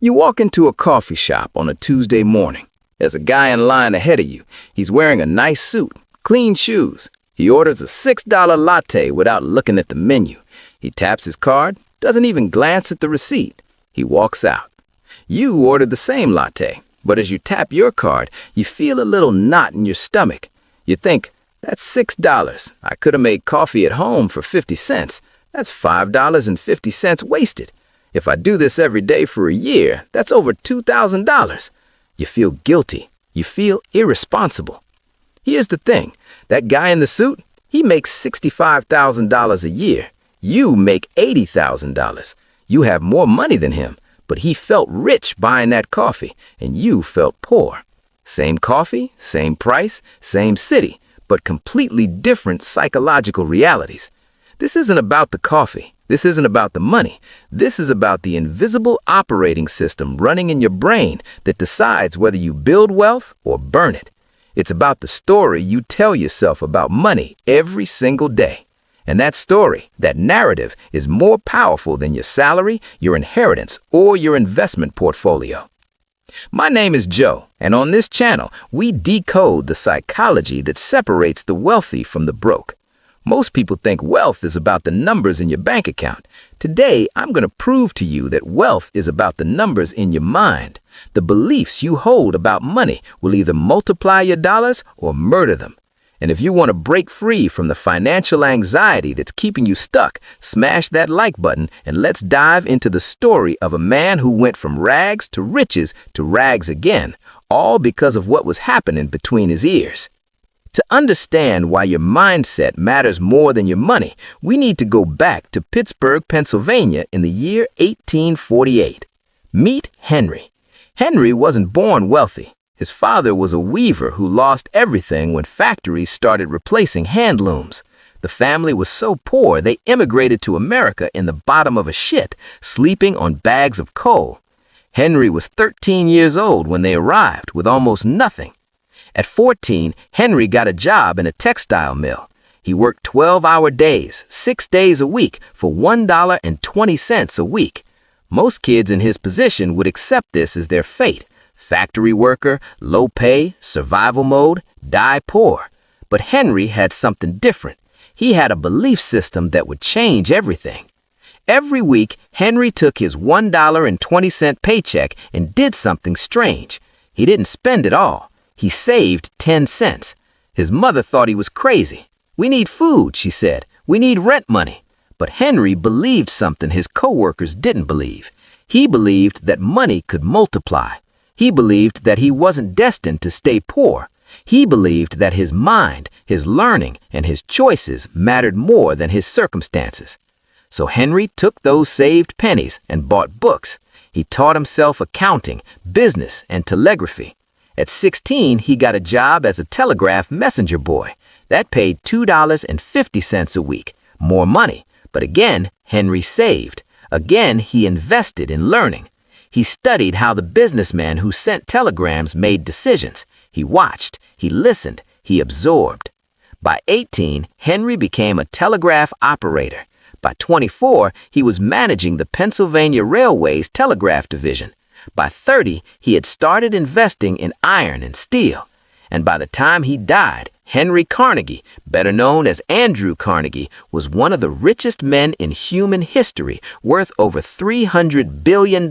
You walk into a coffee shop on a Tuesday morning. There's a guy in line ahead of you. He's wearing a nice suit, clean shoes. He orders a $6 latte without looking at the menu. He taps his card, doesn't even glance at the receipt. He walks out. You ordered the same latte, but as you tap your card, you feel a little knot in your stomach. You think, that's $6. I could have made coffee at home for 50 cents. That's $5.50 wasted. If I do this every day for a year, that's over $2,000. You feel guilty. You feel irresponsible. Here's the thing. That guy in the suit, he makes $65,000 a year. You make $80,000. You have more money than him, but he felt rich buying that coffee, and you felt poor. Same coffee, same price, same city, but completely different psychological realities. This isn't about the coffee. This isn't about the money. This is about the invisible operating system running in your brain that decides whether you build wealth or burn it. It's about the story you tell yourself about money every single day. And that story, that narrative, is more powerful than your salary, your inheritance, or your investment portfolio. My name is Joe, and on this channel, we decode the psychology that separates the wealthy from the broke. Most people think wealth is about the numbers in your bank account. Today, I'm going to prove to you that wealth is about the numbers in your mind. The beliefs you hold about money will either multiply your dollars or murder them. And if you want to break free from the financial anxiety that's keeping you stuck, smash that like button and let's dive into the story of a man who went from rags to riches to rags again, all because of what was happening between his ears. To understand why your mindset matters more than your money, we need to go back to Pittsburgh, Pennsylvania in the year 1848. Meet Henry. Henry wasn't born wealthy. His father was a weaver who lost everything when factories started replacing hand looms. The family was so poor they immigrated to America in the bottom of a shit, sleeping on bags of coal. Henry was 13 years old when they arrived with almost nothing. At 14, Henry got a job in a textile mill. He worked 12-hour days, 6 days a week, for $1.20 a week. Most kids in his position would accept this as their fate. Factory worker, low pay, survival mode, die poor. But Henry had something different. He had a belief system that would change everything. Every week, Henry took his $1.20 paycheck and did something strange. He didn't spend it all. He saved 10 cents. His mother thought he was crazy. "We need food," she said. "We need rent money." But Henry believed something his coworkers didn't believe. He believed that money could multiply. He believed that he wasn't destined to stay poor. He believed that his mind, his learning, and his choices mattered more than his circumstances. So Henry took those saved pennies and bought books. He taught himself accounting, business, and telegraphy. At 16, he got a job as a telegraph messenger boy. That paid $2.50 a week. More money. But again, Henry saved. Again, he invested in learning. He studied how the businessman who sent telegrams made decisions. He watched, he listened, he absorbed. By 18, Henry became a telegraph operator. By 24, he was managing the Pennsylvania Railway's telegraph division. By 30, he had started investing in iron and steel. And by the time he died, Henry Carnegie, better known as Andrew Carnegie, was one of the richest men in human history, worth over $300 billion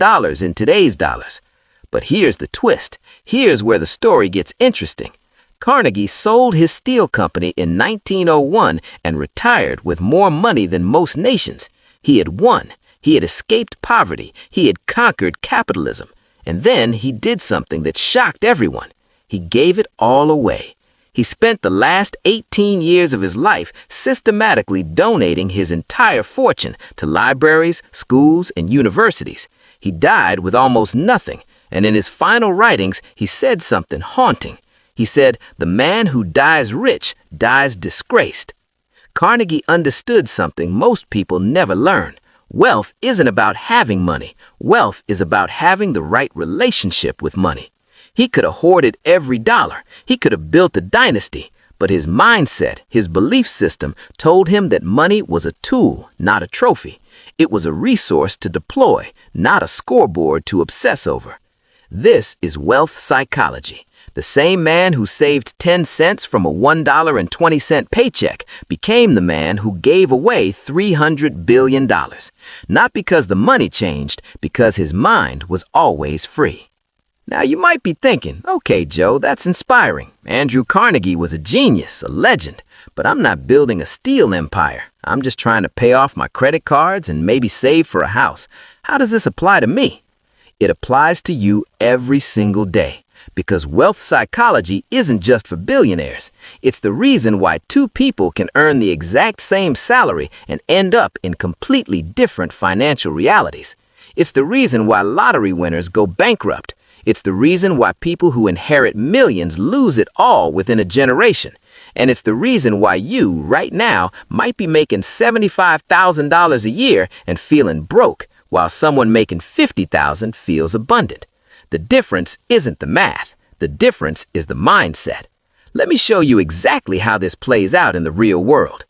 in today's dollars. But here's the twist. Here's where the story gets interesting. Carnegie sold his steel company in 1901 and retired with more money than most nations. He had won. He had escaped poverty. He had conquered capitalism. And then he did something that shocked everyone. He gave it all away. He spent the last 18 years of his life systematically donating his entire fortune to libraries, schools, and universities. He died with almost nothing, and in his final writings, he said something haunting. He said, "The man who dies rich dies disgraced." Carnegie understood something most people never learn. Wealth isn't about having money. Wealth is about having the right relationship with money. He could have hoarded every dollar. He could have built a dynasty. But his mindset, his belief system, told him that money was a tool, not a trophy. It was a resource to deploy, not a scoreboard to obsess over. This is wealth psychology. The same man who saved 10 cents from a $1.20 paycheck became the man who gave away $300 billion. Not because the money changed, because his mind was always free. Now you might be thinking, okay, Joe, that's inspiring. Andrew Carnegie was a genius, a legend, but I'm not building a steel empire. I'm just trying to pay off my credit cards and maybe save for a house. How does this apply to me? It applies to you every single day, because wealth psychology isn't just for billionaires. It's the reason why two people can earn the exact same salary and end up in completely different financial realities. It's the reason why lottery winners go bankrupt. It's the reason why people who inherit millions lose it all within a generation. And it's the reason why you, right now, might be making $75,000 a year and feeling broke, while someone making $50,000 feels abundant. The difference isn't the math. The difference is the mindset. Let me show you exactly how this plays out in the real world.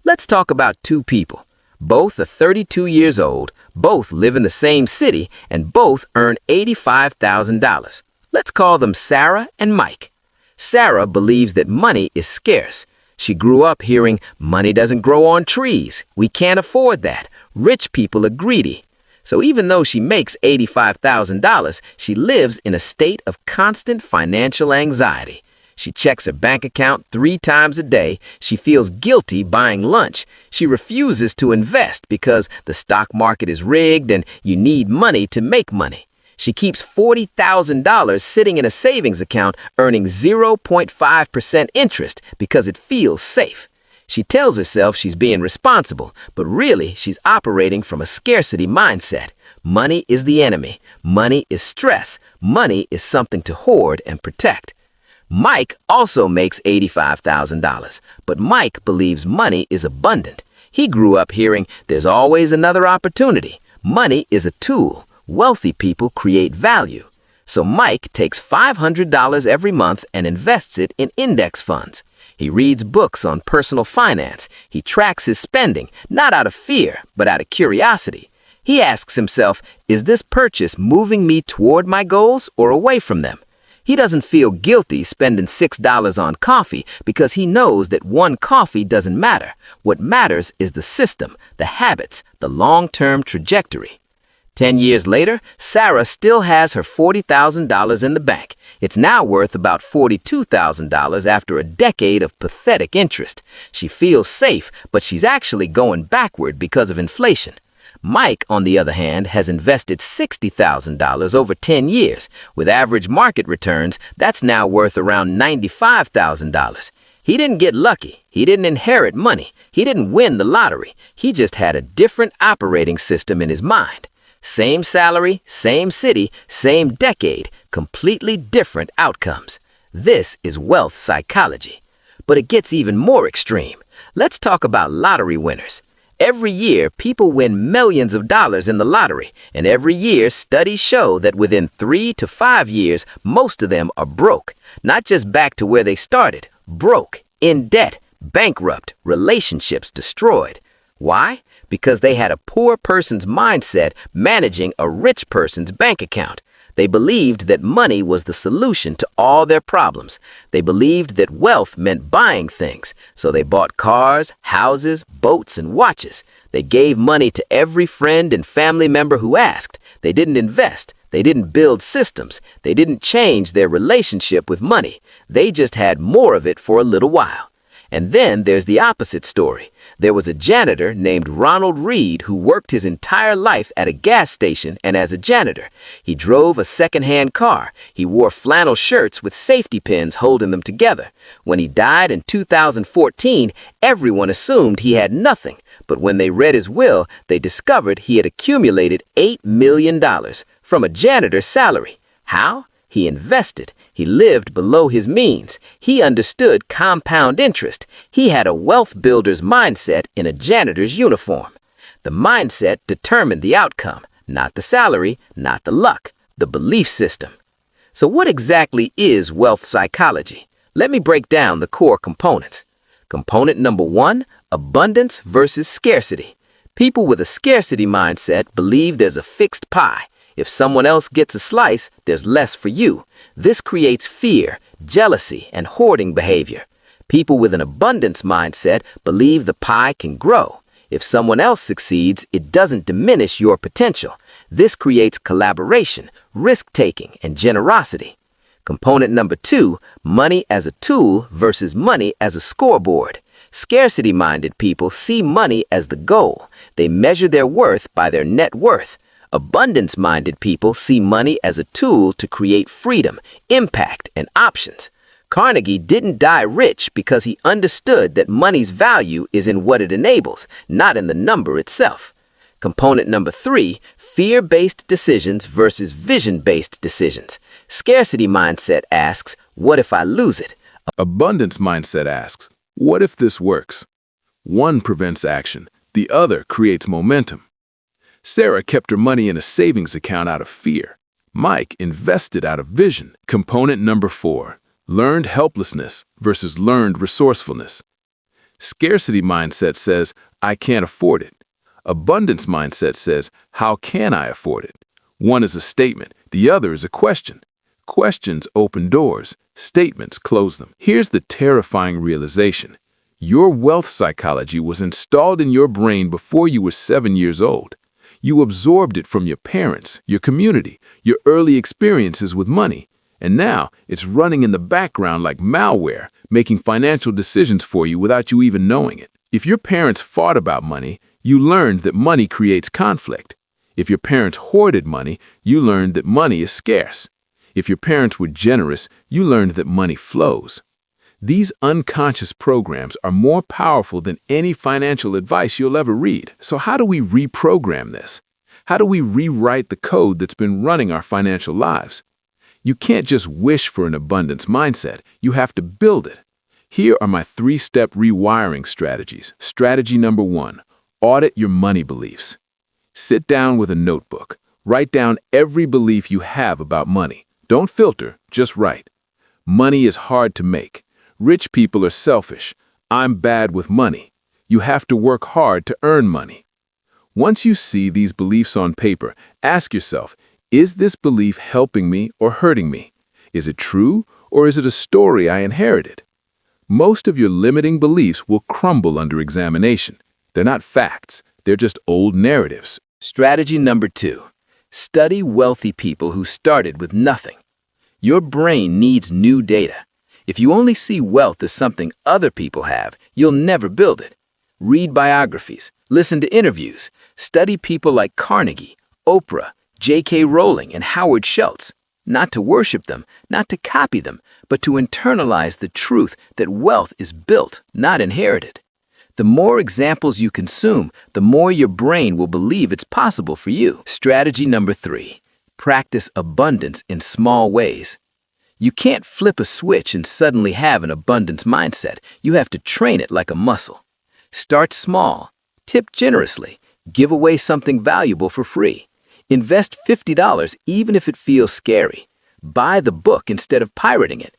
Let's talk about two people. Both are 32 years old, both live in the same city, and both earn $85,000. Let's call them Sarah and Mike. Sarah believes that money is scarce. She grew up hearing, money doesn't grow on trees. We can't afford that. Rich people are greedy. So even though she makes $85,000, she lives in a state of constant financial anxiety. She checks her bank account 3 times a day. She feels guilty buying lunch. She refuses to invest because the stock market is rigged and you need money to make money. She keeps $40,000 sitting in a savings account earning 0.5% interest because it feels safe. She tells herself she's being responsible, but really she's operating from a scarcity mindset. Money is the enemy. Money is stress. Money is something to hoard and protect. Mike also makes $85,000, but Mike believes money is abundant. He grew up hearing there's always another opportunity. Money is a tool. Wealthy people create value. So Mike takes $500 every month and invests it in index funds. He reads books on personal finance. He tracks his spending, not out of fear, but out of curiosity. He asks himself, is this purchase moving me toward my goals or away from them? He doesn't feel guilty spending $6 on coffee because he knows that one coffee doesn't matter. What matters is the system, the habits, the long-term trajectory. 10 years later, Sarah still has her $40,000 in the bank. It's now worth about $42,000 after a decade of pathetic interest. She feels safe, but she's actually going backward because of inflation. Mike, on the other hand, has invested $60,000 over 10 years. With average market returns, that's now worth around $95,000. He didn't get lucky. He didn't inherit money. He didn't win the lottery. He just had a different operating system in his mind. Same salary, same city, same decade, completely different outcomes. This is wealth psychology. But it gets even more extreme. Let's talk about lottery winners. Every year, people win millions of dollars in the lottery, and every year, studies show that within 3 to 5 years, most of them are broke. Not just back to where they started, broke, in debt, bankrupt, relationships destroyed. Why? Because they had a poor person's mindset managing a rich person's bank account. They believed that money was the solution to all their problems. They believed that wealth meant buying things, so they bought cars, houses, boats, and watches. They gave money to every friend and family member who asked. They didn't invest. They didn't build systems. They didn't change their relationship with money. They just had more of it for a little while. And then there's the opposite story. There was a janitor named Ronald Reed who worked his entire life at a gas station and as a janitor. He drove a second-hand car. He wore flannel shirts with safety pins holding them together. When he died in 2014, everyone assumed he had nothing. But when they read his will, they discovered he had accumulated $8 million from a janitor's salary. How? He invested. He lived below his means. He understood compound interest. He had a wealth builder's mindset in a janitor's uniform. The mindset determined the outcome, not the salary, not the luck, the belief system. So what exactly is wealth psychology? Let me break down the core components. Component number 1, abundance versus scarcity. People with a scarcity mindset believe there's a fixed pie. If someone else gets a slice, there's less for you. This creates fear, jealousy, and hoarding behavior. People with an abundance mindset believe the pie can grow. If someone else succeeds, it doesn't diminish your potential. This creates collaboration, risk-taking, and generosity. Component number 2, money as a tool versus money as a scoreboard. Scarcity-minded people see money as the goal. They measure their worth by their net worth. Abundance-minded people see money as a tool to create freedom, impact, and options. Carnegie didn't die rich because he understood that money's value is in what it enables, not in the number itself. Component number 3, fear-based decisions versus vision-based decisions. Scarcity mindset asks, what if I lose it? Abundance mindset asks, what if this works? One prevents action, the other creates momentum. Sarah kept her money in a savings account out of fear. Mike invested out of vision. Component number 4, learned helplessness versus learned resourcefulness. Scarcity mindset says, I can't afford it. Abundance mindset says, how can I afford it? One is a statement, the other is a question. Questions open doors, statements close them. Here's the terrifying realization. Your wealth psychology was installed in your brain before you were 7 years old. You absorbed it from your parents, your community, your early experiences with money. And now it's running in the background like malware, making financial decisions for you without you even knowing it. If your parents fought about money, you learned that money creates conflict. If your parents hoarded money, you learned that money is scarce. If your parents were generous, you learned that money flows. These unconscious programs are more powerful than any financial advice you'll ever read. So how do we reprogram this? How do we rewrite the code that's been running our financial lives? You can't just wish for an abundance mindset. You have to build it. Here are my 3-step rewiring strategies. Strategy number 1, audit your money beliefs. Sit down with a notebook. Write down every belief you have about money. Don't filter, just write. Money is hard to make. Rich people are selfish. I'm bad with money. You have to work hard to earn money. Once you see these beliefs on paper, ask yourself, is this belief helping me or hurting me? Is it true, or is it a story I inherited? Most of your limiting beliefs will crumble under examination. They're not facts, they're just old narratives. Strategy number 2, study wealthy people who started with nothing. Your brain needs new data. If you only see wealth as something other people have, you'll never build it. Read biographies, listen to interviews, study people like Carnegie, Oprah, J.K. Rowling, and Howard Schultz. Not to worship them, not to copy them, but to internalize the truth that wealth is built, not inherited. The more examples you consume, the more your brain will believe it's possible for you. Strategy number 3, practice abundance in small ways. You can't flip a switch and suddenly have an abundance mindset. You have to train it like a muscle. Start small, tip generously, give away something valuable for free. Invest $50 even if it feels scary. Buy the book instead of pirating it.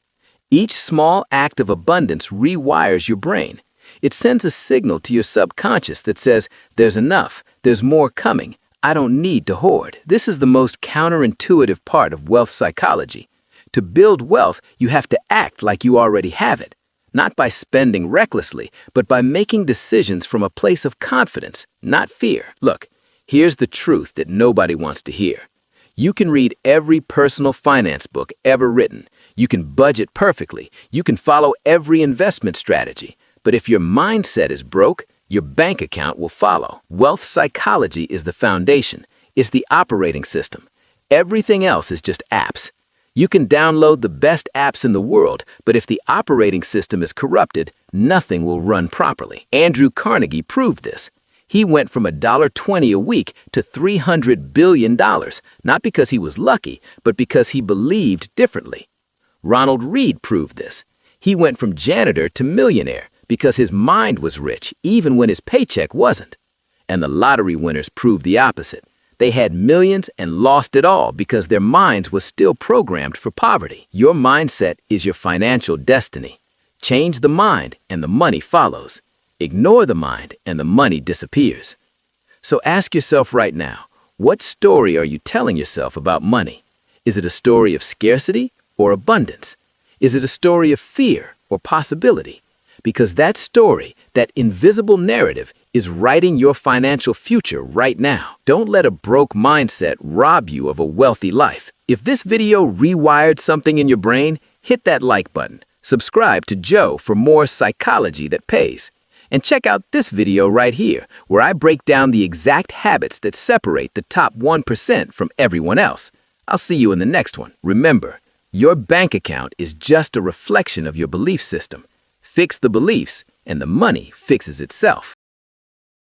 Each small act of abundance rewires your brain. It sends a signal to your subconscious that says, there's enough, there's more coming, I don't need to hoard. This is the most counterintuitive part of wealth psychology. To build wealth, you have to act like you already have it. Not by spending recklessly, but by making decisions from a place of confidence, not fear. Look, here's the truth that nobody wants to hear. You can read every personal finance book ever written. You can budget perfectly. You can follow every investment strategy. But if your mindset is broke, your bank account will follow. Wealth psychology is the foundation. It's the operating system. Everything else is just apps. You can download the best apps in the world, but if the operating system is corrupted, nothing will run properly. Andrew Carnegie proved this. He went from $1.20 a week to $300 billion, not because he was lucky, but because he believed differently. Ronald Read proved this. He went from janitor to millionaire because his mind was rich, even when his paycheck wasn't. And the lottery winners proved the opposite. They had millions and lost it all because their minds were still programmed for poverty. Your mindset is your financial destiny. Change the mind and the money follows. Ignore the mind and the money disappears. So ask yourself right now, what story are you telling yourself about money? Is it a story of scarcity or abundance? Is it a story of fear or possibility? Because that story, that invisible narrative, is writing your financial future right now. Don't let a broke mindset rob you of a wealthy life. If this video rewired something in your brain, hit that like button. Subscribe to Joe for more psychology that pays. And check out this video right here, where I break down the exact habits that separate the top 1% from everyone else. I'll see you in the next one. Remember, your bank account is just a reflection of your belief system. Fix the beliefs, and the money fixes itself.